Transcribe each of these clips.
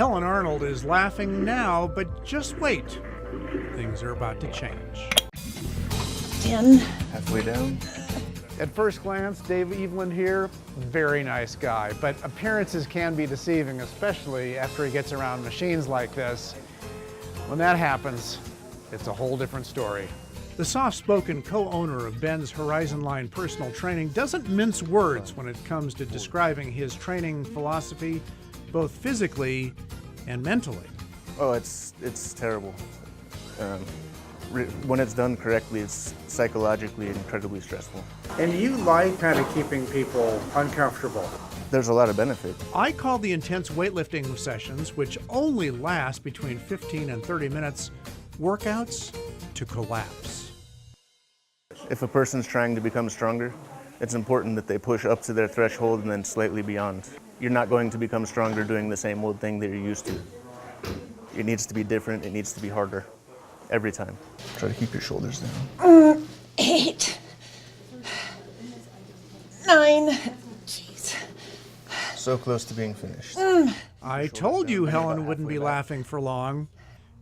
Helen Arnold is laughing now, but just wait. Things are about to change. 10. Halfway down. At first glance, Dave Eveland here, very nice guy, but appearances can be deceiving, especially after he gets around machines like this. When that happens, it's a whole different story. The soft-spoken co-owner of Ben's Horizon Line Personal Training doesn't mince words when it comes to describing his training philosophy, both physically and mentally. Oh, it's terrible. When it's done correctly, it's psychologically incredibly stressful. And you like kind of keeping people uncomfortable. There's a lot of benefit. I call the intense weightlifting sessions, which only last between 15 and 30 minutes, workouts to collapse. If a person's trying to become stronger, it's important that they push up to their threshold and then slightly beyond. You're not going to become stronger doing the same old thing that you're used to. It needs to be different, it needs to be harder, every time. Try to keep your shoulders down. 8. 9. Jeez. So close to being finished. I told you Helen wouldn't be laughing for long.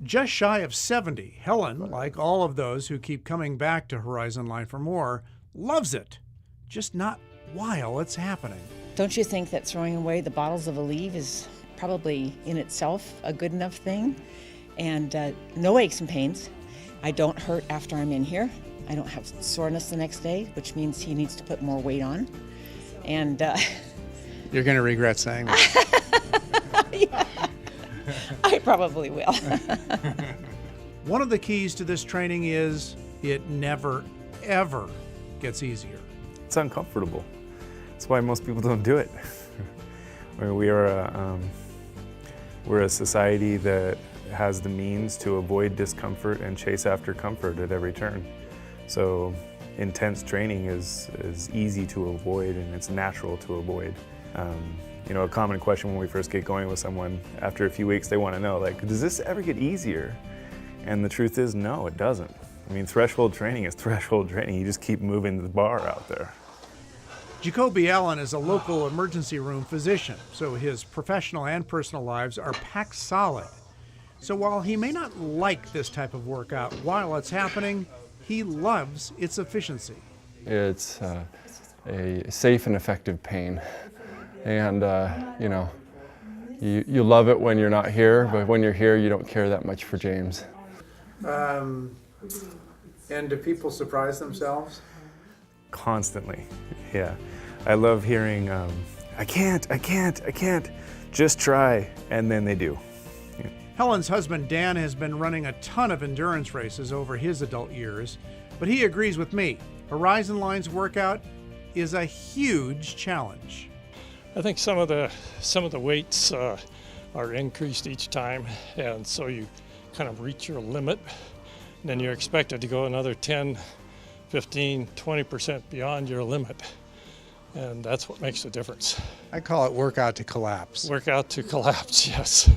Just shy of 70, Helen, like all of those who keep coming back to Horizon Line for more, loves it, just not while it's happening. Don't you think that throwing away the bottles of Aleve is probably in itself a good enough thing? And no aches and pains. I don't hurt after I'm in here. I don't have soreness the next day, which means he needs to put more weight on. And You're going to regret saying that. yeah, I probably will. One of the keys to this training is it never, ever gets easier. It's uncomfortable. That's why most people don't do it. I mean, we're a society that has the means to avoid discomfort and chase after comfort at every turn. So intense training is easy to avoid, and it's natural to avoid. You know, a common question when we first get going with someone, after a few weeks, they want to know, like, does this ever get easier? And the truth is, no, it doesn't. I mean, threshold training is threshold training. You just keep moving the bar out there. Jacoby Allen is a local emergency room physician, so his professional and personal lives are packed solid. So while he may not like this type of workout while it's happening, he loves its efficiency. It's a safe and effective pain. And, you know, you love it when you're not here, but when you're here, you don't care that much for James. And do people surprise themselves? Constantly, yeah. I love hearing, I can't, just try, and then they do. Yeah. Helen's husband Dan has been running a ton of endurance races over his adult years, but he agrees with me. Horizon Line's workout is a huge challenge. I think some of the weights are increased each time, and so you kind of reach your limit, and then you're expected to go another 10, 15, 20% beyond your limit, and that's what makes the difference. I call it workout to collapse. Workout to collapse, yes.